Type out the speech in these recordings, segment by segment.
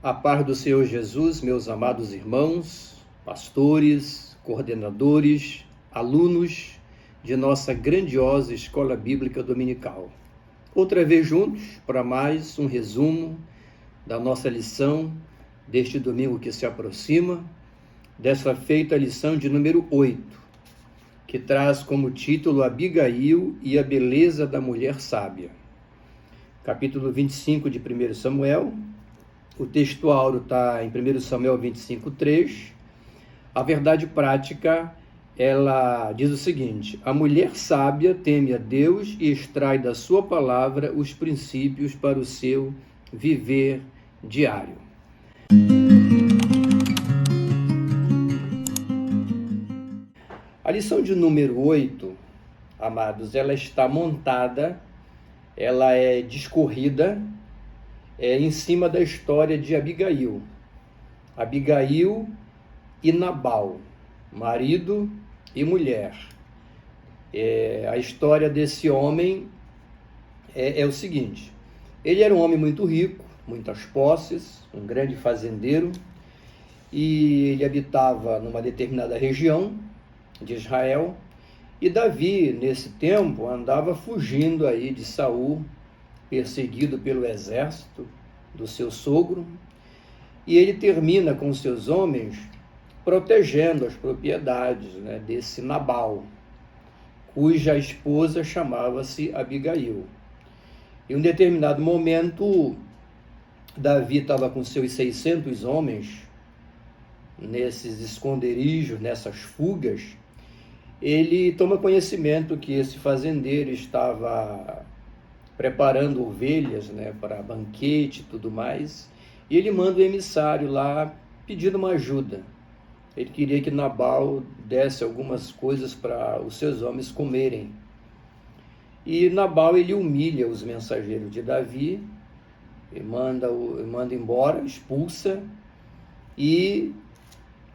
A paz do Senhor Jesus, meus amados irmãos, pastores, coordenadores, alunos de nossa grandiosa Escola Bíblica Dominical. Outra vez juntos para mais um resumo da nossa lição deste domingo que se aproxima, dessa feita a lição de número 8, que traz como título Abigail e a beleza da mulher sábia. Capítulo 25 de 1 Samuel. O texto áureo está em 1 Samuel 25:3. A verdade prática, ela diz o seguinte: a mulher sábia teme a Deus e extrai da sua palavra os princípios para o seu viver diário. A lição de número 8, amados, ela está montada, ela é discorrida em cima da história de Abigail. Abigail e Nabal, marido e mulher. A história desse homem é o seguinte: ele era um homem muito rico, muitas posses, um grande fazendeiro, e ele habitava numa determinada região de Israel, e Davi, nesse tempo, andava fugindo aí de Saul, perseguido pelo exército do seu sogro, e ele termina com seus homens protegendo as propriedades, desse Nabal, cuja esposa chamava-se Abigail. Em um determinado momento, Davi estava com seus 600 homens nesses esconderijos, nessas fugas. Ele toma conhecimento que esse fazendeiro estava preparando ovelhas, para banquete e tudo mais, e ele manda um emissário lá pedindo uma ajuda. Ele queria que Nabal desse algumas coisas para os seus homens comerem. E Nabal, ele humilha os mensageiros de Davi, e manda embora, expulsa, e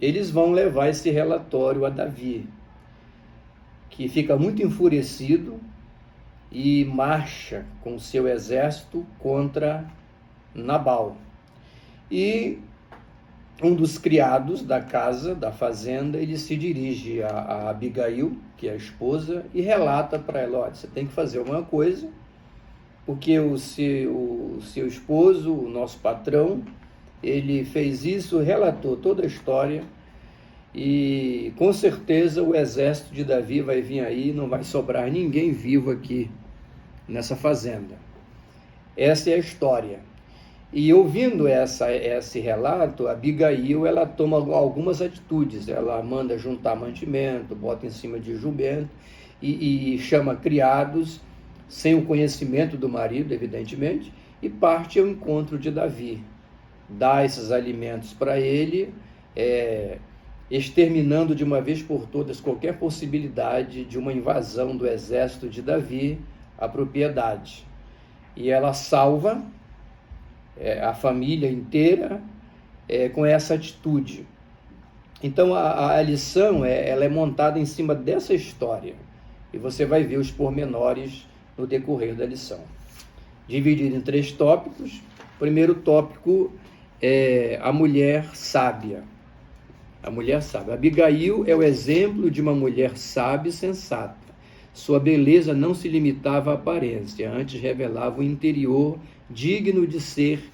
eles vão levar esse relatório a Davi, que fica muito enfurecido e marcha com seu exército contra Nabal. E um dos criados da casa, da fazenda, ele se dirige a Abigail, que é a esposa, e relata para ela: olha, você tem que fazer alguma coisa, porque o seu esposo, o nosso patrão, ele fez isso, relatou toda a história, e com certeza o exército de Davi vai vir aí, não vai sobrar ninguém vivo aqui nessa fazenda. Essa é a história. E ouvindo esse relato, Abigail, ela toma algumas atitudes. Ela manda juntar mantimento, bota em cima de jumento e chama criados, sem o conhecimento do marido, evidentemente, e parte ao encontro de Davi. Dá esses alimentos para ele, exterminando de uma vez por todas qualquer possibilidade de uma invasão do exército de Davi à propriedade. E ela salva a família inteira com essa atitude. Então a lição ela é montada em cima dessa história, e você vai ver os pormenores no decorrer da lição. Dividido em 3 tópicos. O primeiro tópico é a mulher sábia. A mulher sábia. Abigail é o exemplo de uma mulher sábia e sensata. Sua beleza não se limitava à aparência, antes revelava o interior digno de ser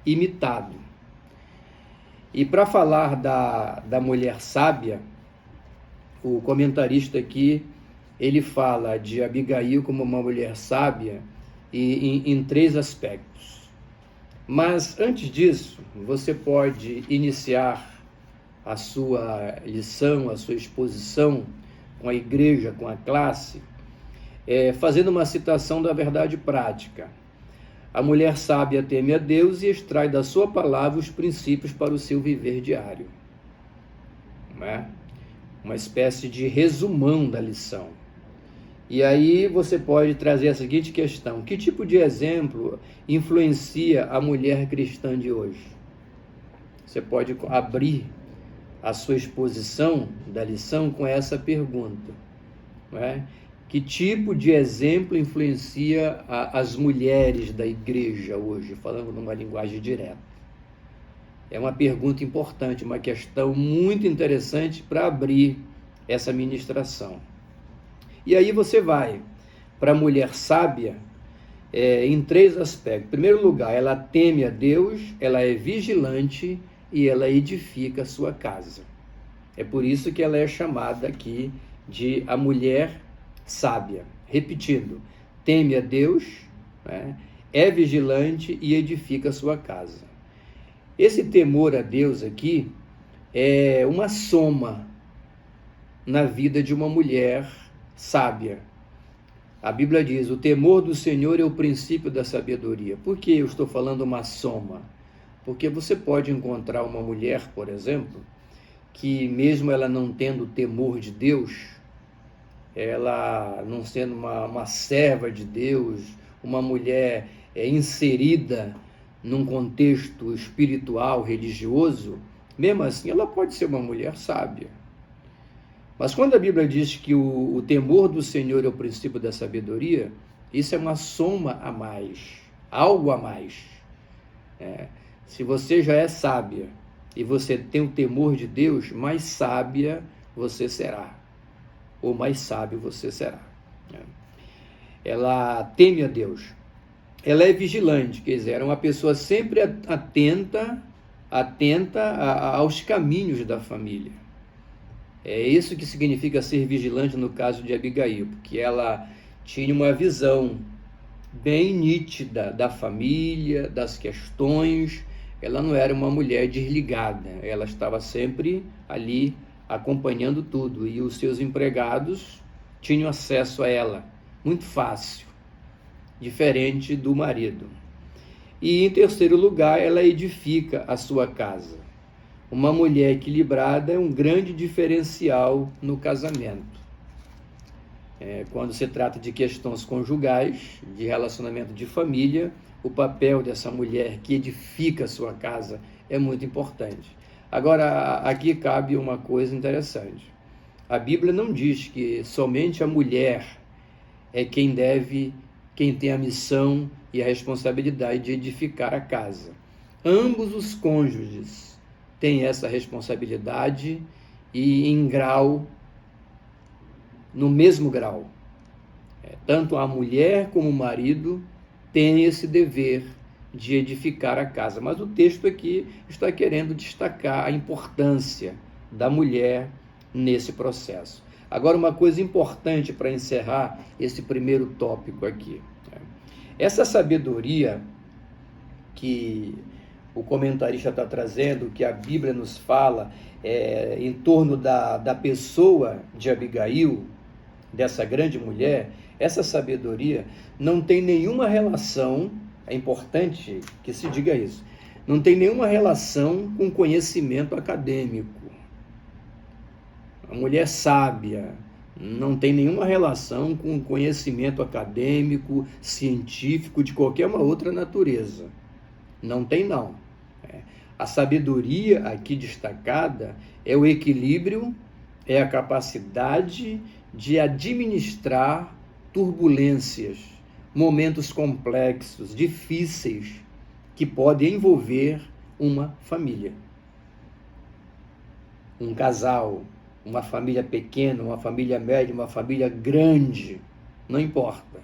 imitado. E para falar da mulher sábia, o comentarista aqui, ele fala de Abigail como uma mulher sábia em 3 aspectos. Mas antes disso, você pode iniciar a sua lição, a sua exposição com a igreja, com a classe, fazendo uma citação da verdade prática. A mulher sábia teme a Deus e extrai da sua palavra os princípios para o seu viver diário. Não é? Uma espécie de resumão da lição. E aí você pode trazer a seguinte questão: que tipo de exemplo influencia a mulher cristã de hoje? Você pode abrir a sua exposição da lição com essa pergunta, não é? Que tipo de exemplo influencia as mulheres da igreja hoje, falando numa linguagem direta? É uma pergunta importante, uma questão muito interessante para abrir essa ministração. E aí você vai para a mulher sábia em 3 aspectos. Em primeiro lugar, ela teme a Deus, ela é vigilante e ela edifica a sua casa. É por isso que ela é chamada aqui de a mulher sábia. Repetindo, teme a Deus, né? É vigilante e edifica a sua casa. Esse temor a Deus aqui é uma soma na vida de uma mulher sábia. A Bíblia diz, o temor do Senhor é o princípio da sabedoria. Por que eu estou falando uma soma? Porque você pode encontrar uma mulher, por exemplo, que mesmo ela não tendo temor de Deus, ela não sendo uma serva de Deus, uma mulher inserida num contexto espiritual, religioso, mesmo assim ela pode ser uma mulher sábia. Mas quando a Bíblia diz que o temor do Senhor é o princípio da sabedoria, isso é uma soma a mais, algo a mais. Se você já é sábia e você tem o temor de Deus, mais sábia você será, ou mais sábio você será. Ela teme a Deus, ela é vigilante, quer dizer, é uma pessoa sempre atenta aos caminhos da família. É isso que significa ser vigilante no caso de Abigail, porque ela tinha uma visão bem nítida da família, das questões. Ela não era uma mulher desligada, ela estava sempre ali acompanhando tudo, e os seus empregados tinham acesso a ela, muito fácil, diferente do marido. E em terceiro lugar, ela edifica a sua casa. Uma mulher equilibrada é um grande diferencial no casamento. Quando se trata de questões conjugais, de relacionamento de família, o papel dessa mulher que edifica a sua casa é muito importante. Agora, aqui cabe uma coisa interessante. A Bíblia não diz que somente a mulher é quem tem a missão e a responsabilidade de edificar a casa. Ambos os cônjuges têm essa responsabilidade e no mesmo grau. Tanto a mulher como o marido têm esse dever de edificar a casa. Mas o texto aqui está querendo destacar a importância da mulher nesse processo. Agora, uma coisa importante para encerrar esse primeiro tópico aqui. Essa sabedoria que o comentarista está trazendo, que a Bíblia nos fala em torno da pessoa de Abigail, dessa grande mulher, essa sabedoria não tem nenhuma relação, é importante que se diga isso, não tem nenhuma relação com conhecimento acadêmico. A mulher sábia não tem nenhuma relação com conhecimento acadêmico, científico, de qualquer uma outra natureza. Não tem, não. A sabedoria aqui destacada é o equilíbrio, é a capacidade de administrar turbulências, momentos complexos, difíceis, que podem envolver uma família, um casal, uma família pequena, uma família média, uma família grande, não importa.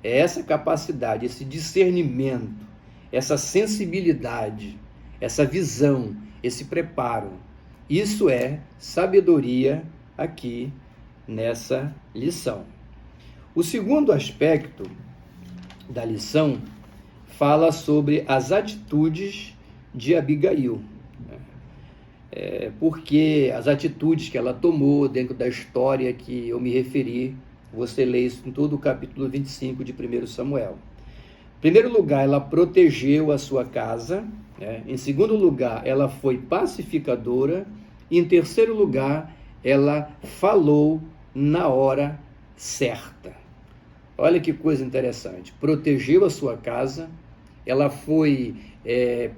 É essa capacidade, esse discernimento, essa sensibilidade, essa visão, esse preparo. Isso é sabedoria aqui nessa lição. O segundo aspecto da lição fala sobre as atitudes de Abigail. Porque as atitudes que ela tomou dentro da história que eu me referi, você lê isso em todo o capítulo 25 de 1 Samuel. Em primeiro lugar, ela protegeu a sua casa. Em segundo lugar, ela foi pacificadora. E em terceiro lugar, ela falou na hora certa. Olha que coisa interessante. Protegeu a sua casa, ela foi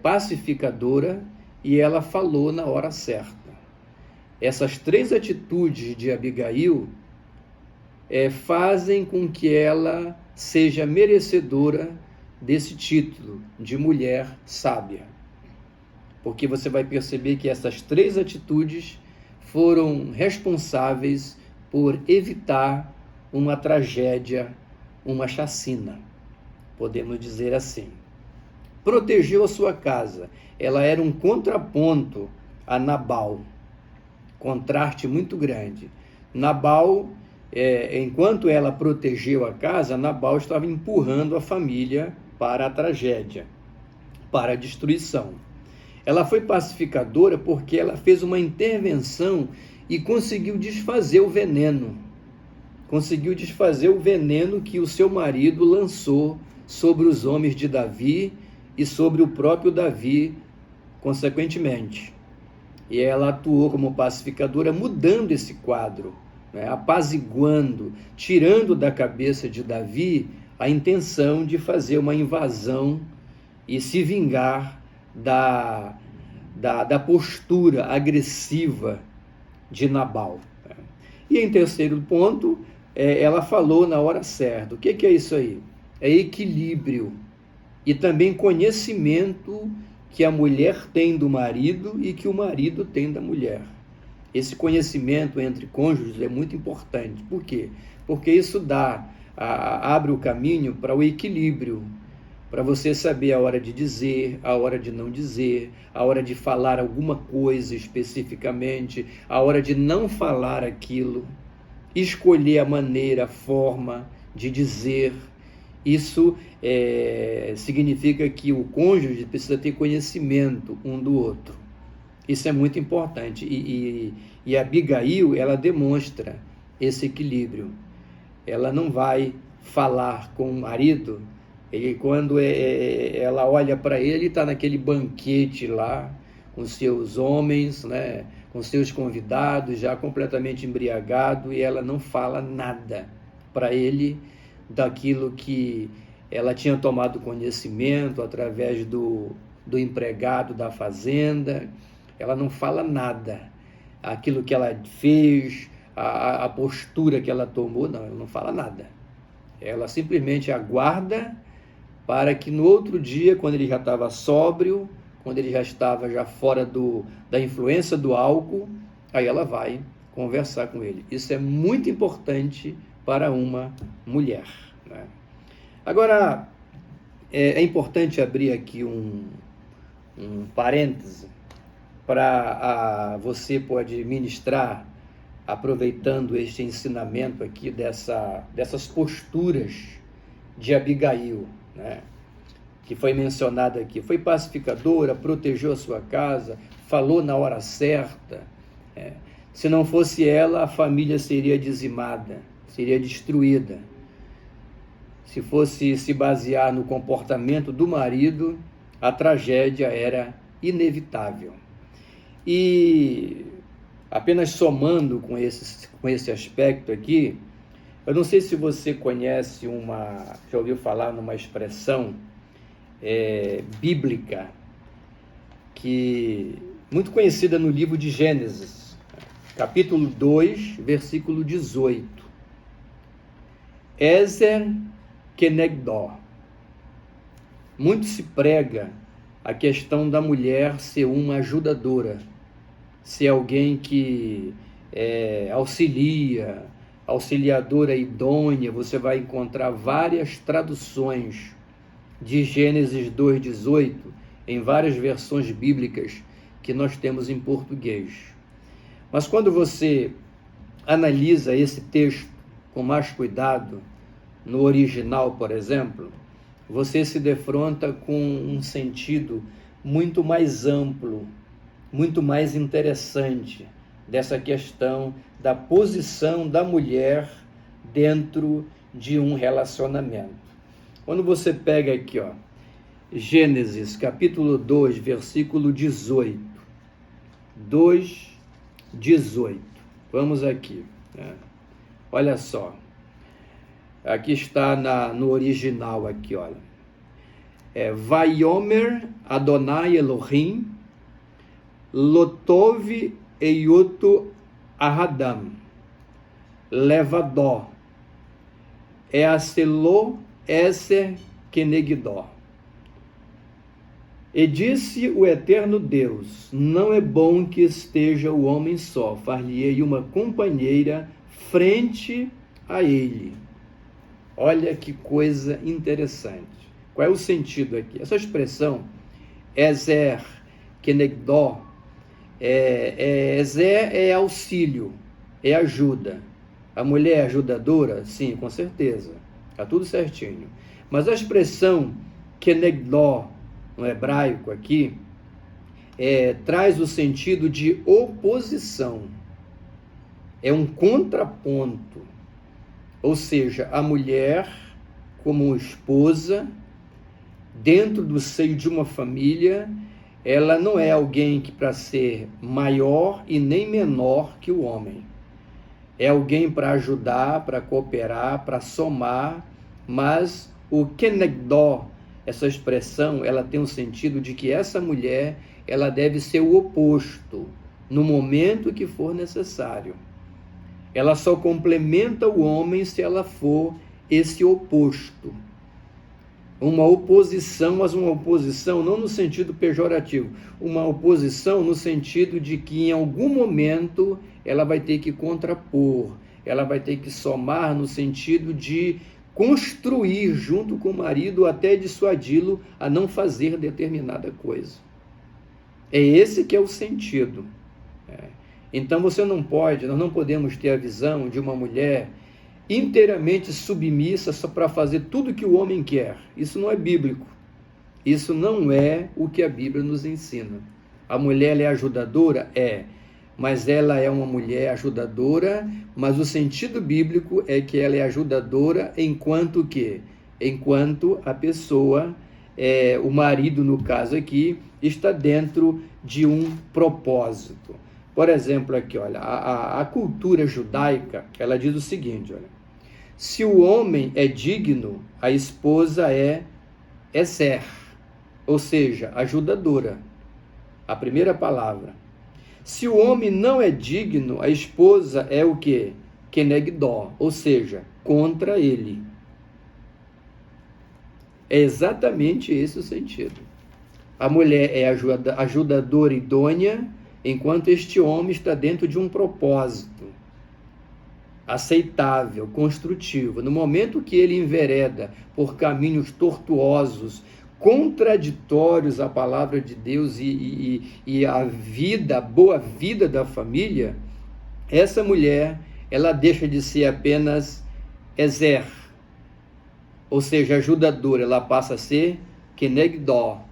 pacificadora e ela falou na hora certa. Essas 3 atitudes de Abigail fazem com que ela seja merecedora desse título de mulher sábia. porque você vai perceber que essas 3 atitudes foram responsáveis por evitar uma tragédia, uma chacina, podemos dizer assim. Protegeu a sua casa. Ela era um contraponto a Nabal, contraste muito grande. Nabal, enquanto ela protegeu a casa, Nabal estava empurrando a família para a tragédia, para a destruição. Ela foi pacificadora porque ela fez uma intervenção e conseguiu desfazer o veneno. Conseguiu desfazer o veneno que o seu marido lançou sobre os homens de Davi e sobre o próprio Davi, consequentemente. E ela atuou como pacificadora, mudando esse quadro, né? Apaziguando, tirando da cabeça de Davi a intenção de fazer uma invasão e se vingar da postura agressiva de Nabal. E em terceiro ponto, ela falou na hora certa. O que é isso aí? É equilíbrio e também conhecimento que a mulher tem do marido e que o marido tem da mulher. Esse conhecimento entre cônjuges é muito importante. Por quê? Porque isso abre o caminho para o equilíbrio, para você saber a hora de dizer, a hora de não dizer, a hora de falar alguma coisa especificamente, a hora de não falar aquilo, escolher a maneira, a forma de dizer. Isso significa que o cônjuge precisa ter conhecimento um do outro. Isso é muito importante. E a Abigail, ela demonstra esse equilíbrio. Ela não vai falar com o marido. Quando ela olha para ele, está naquele banquete lá, com seus homens, né, com seus convidados, já completamente embriagado, e ela não fala nada para ele daquilo que ela tinha tomado conhecimento através do empregado da fazenda. Ela não fala nada. Aquilo que ela fez, a postura que ela tomou, não, ela não fala nada. Ela simplesmente aguarda para que no outro dia, quando ele já estava sóbrio, quando ele já estava fora da influência do álcool, aí ela vai conversar com ele. Isso é muito importante para uma mulher, né? Agora, é importante abrir aqui um parêntese para você pode ministrar, aproveitando este ensinamento aqui dessas posturas de Abigail, né, que foi mencionada aqui. Foi pacificadora, protegeu a sua casa, falou na hora certa. Se não fosse ela, a família seria dizimada, seria destruída. Se fosse se basear no comportamento do marido, a tragédia era inevitável. E apenas somando com esse aspecto aqui, eu não sei se você conhece já ouviu falar numa expressão bíblica, que muito conhecida no livro de Gênesis, capítulo 2, versículo 18. Ezer Kenegdó. Muito se prega a questão da mulher ser uma ajudadora, ser alguém que auxiliadora idônea. Você vai encontrar várias traduções de Gênesis 2,18 em várias versões bíblicas que nós temos em português. Mas quando você analisa esse texto com mais cuidado, no original, por exemplo, você se defronta com um sentido muito mais amplo, muito mais interessante dessa questão da posição da mulher dentro de um relacionamento. Quando você pega aqui, Gênesis capítulo 2, versículo 18. 2:18. Vamos aqui, né? Olha só. Aqui está no original aqui, olha. Vaiomer Adonai Elohim Lotov Eioto Ahadam Levadó Easelô Eser Kenegdó. E disse o eterno Deus: não é bom que esteja o homem só, far-lhe-ei uma companheira frente a ele. Olha que coisa interessante. Qual é o sentido aqui? Essa expressão, Ezer Kenegdó, Ezer é auxílio, é ajuda. A mulher é ajudadora? Sim, com certeza. Está tudo certinho. Mas a expressão Kenegdó, no hebraico aqui, traz o sentido de oposição. É um contraponto. Ou seja, a mulher, como esposa, dentro do seio de uma família, ela não é alguém que para ser maior e nem menor que o homem. É alguém para ajudar, para cooperar, para somar, mas o kenegdó, essa expressão, ela tem o sentido de que essa mulher, ela deve ser o oposto, no momento que for necessário. Ela só complementa o homem se ela for esse oposto. Uma oposição, mas uma oposição não no sentido pejorativo, uma oposição no sentido de que em algum momento ela vai ter que contrapor, ela vai ter que somar no sentido de construir junto com o marido até dissuadi-lo a não fazer determinada coisa. É esse que é o sentido. Então nós não podemos ter a visão de uma mulher inteiramente submissa só para fazer tudo que o homem quer. Isso não é bíblico. Isso não é o que a Bíblia nos ensina. A mulher é ajudadora? Mas ela é uma mulher ajudadora, mas o sentido bíblico é que ela é ajudadora enquanto quê? Enquanto a pessoa, o marido no caso aqui, está dentro de um propósito. Por exemplo, aqui, olha, a cultura judaica, ela diz o seguinte, olha, se o homem é digno, a esposa é Ezer, ou seja, ajudadora, a primeira palavra. Se o homem não é digno, a esposa é o quê? Kenegdó, ou seja, contra ele. É exatamente esse o sentido. A mulher é ajudadora idônea, enquanto este homem está dentro de um propósito aceitável, construtivo. No momento que ele envereda por caminhos tortuosos, contraditórios à palavra de Deus e à vida, a boa vida da família, essa mulher, ela deixa de ser apenas Ezer, ou seja, ajudadora, ela passa a ser Kenegdó,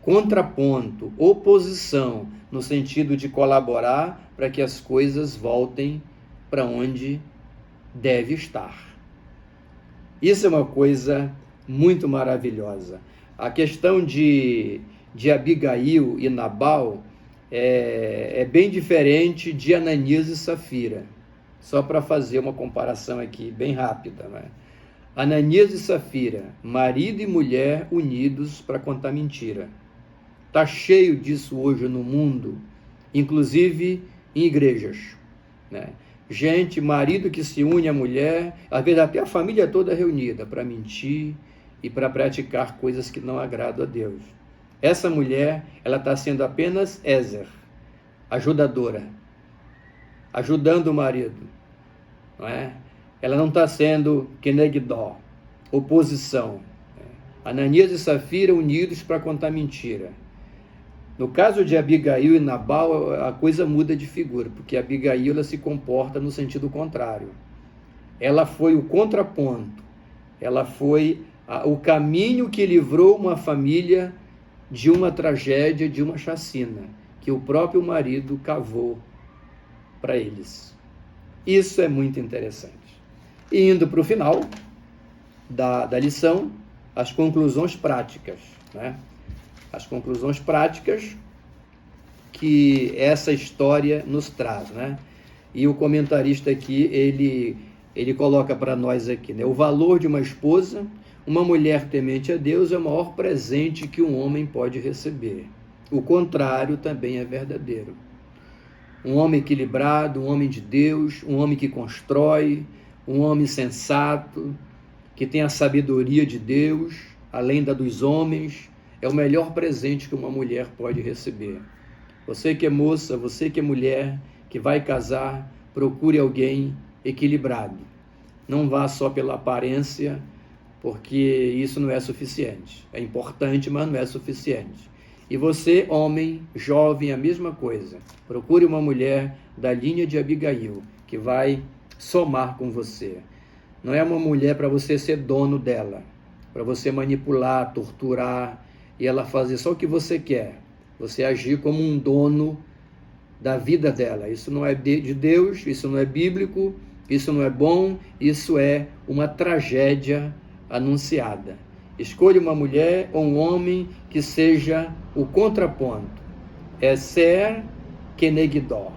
contraponto, oposição, no sentido de colaborar para que as coisas voltem para onde deve estar. Isso é uma coisa muito maravilhosa. A questão de Abigail e Nabal é bem diferente de Ananias e Safira. Só para fazer uma comparação aqui, bem rápida, né? Ananias e Safira, marido e mulher unidos para contar mentira. Está cheio disso hoje no mundo, inclusive em igrejas, né? Gente, marido que se une à mulher, às vezes até a família toda reunida, para mentir e para praticar coisas que não agradam a Deus. Essa mulher, ela está sendo apenas Ezer, ajudadora, ajudando o marido, não é? Ela não está sendo Kenegdó, oposição. Ananias e Safira unidos para contar mentira. No caso de Abigail e Nabal, a coisa muda de figura, porque Abigail ela se comporta no sentido contrário. Ela foi o contraponto, ela foi o caminho que livrou uma família de uma tragédia, de uma chacina, que o próprio marido cavou para eles. Isso é muito interessante. E indo para o final da lição, as conclusões práticas, né? As conclusões práticas que essa história nos traz, né? E o comentarista aqui, ele coloca para nós aqui, né? O valor de uma esposa, uma mulher temente a Deus, é o maior presente que um homem pode receber. O contrário também é verdadeiro. Um homem equilibrado, um homem de Deus, um homem que constrói, um homem sensato, que tem a sabedoria de Deus, além da dos homens, é o melhor presente que uma mulher pode receber. Você que é moça, você que é mulher, que vai casar, procure alguém equilibrado. Não vá só pela aparência, porque isso não é suficiente. É importante, mas não é suficiente. E você, homem, jovem, a mesma coisa. Procure uma mulher da linha de Abigail, que vai somar com você. Não é uma mulher para você ser dono dela, para você manipular, torturar e ela fazer só o que você quer. Você agir como um dono da vida dela. Isso não é de Deus, isso não é bíblico, isso não é bom, isso é uma tragédia anunciada. Escolha uma mulher ou um homem que seja o contraponto. É ser kenegdó.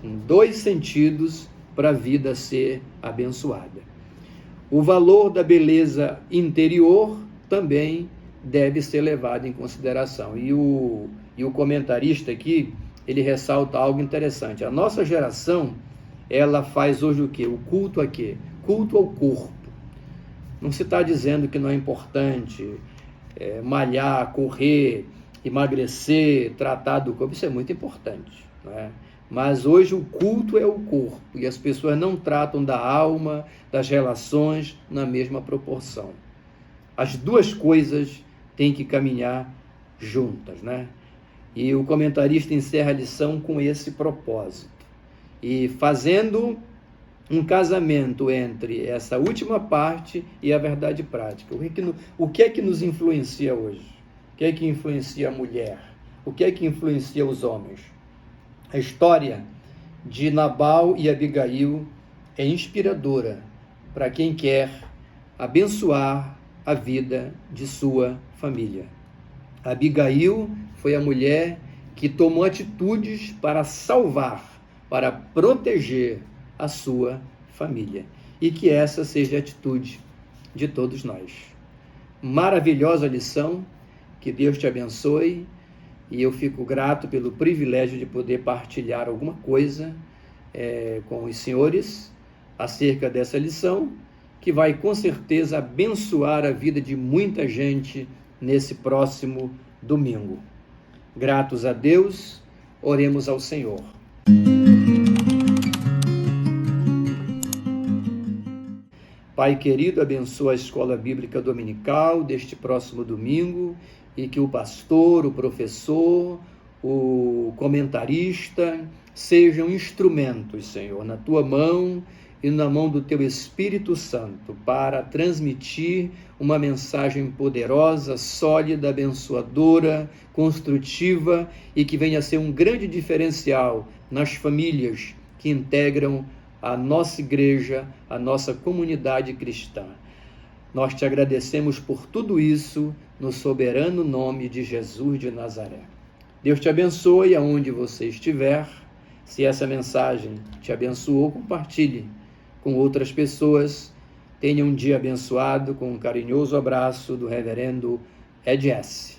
Em dois sentidos para a vida ser abençoada. O valor da beleza interior também deve ser levado em consideração. E o comentarista aqui, ele ressalta algo interessante. A nossa geração, ela faz hoje o quê? O culto a quê? Culto ao corpo. Não se está dizendo que não é importante malhar, correr, emagrecer, tratar do corpo. Isso é muito importante, não é? Mas hoje o culto é o corpo e as pessoas não tratam da alma, das relações na mesma proporção. As duas coisas têm que caminhar juntas, né? E o comentarista encerra a lição com esse propósito. E fazendo um casamento entre essa última parte e a verdade prática. O que é que nos influencia hoje? O que é que influencia a mulher? O que é que influencia os homens? A história de Nabal e Abigail é inspiradora para quem quer abençoar a vida de sua família. Abigail foi a mulher que tomou atitudes para salvar, para proteger a sua família. E que essa seja a atitude de todos nós. Maravilhosa lição, que Deus te abençoe. E eu fico grato pelo privilégio de poder partilhar alguma coisa com os senhores acerca dessa lição, que vai com certeza abençoar a vida de muita gente nesse próximo domingo. Gratos a Deus, oremos ao Senhor. Pai querido, abençoa a Escola Bíblica Dominical deste próximo domingo e que o pastor, o professor, o comentarista sejam instrumentos, Senhor, na tua mão e na mão do teu Espírito Santo para transmitir uma mensagem poderosa, sólida, abençoadora, construtiva e que venha a ser um grande diferencial nas famílias que integram a nossa igreja, a nossa comunidade cristã. Nós te agradecemos por tudo isso, no soberano nome de Jesus de Nazaré. Deus te abençoe aonde você estiver. Se essa mensagem te abençoou, compartilhe com outras pessoas. Tenha um dia abençoado, com um carinhoso abraço do reverendo Ed S.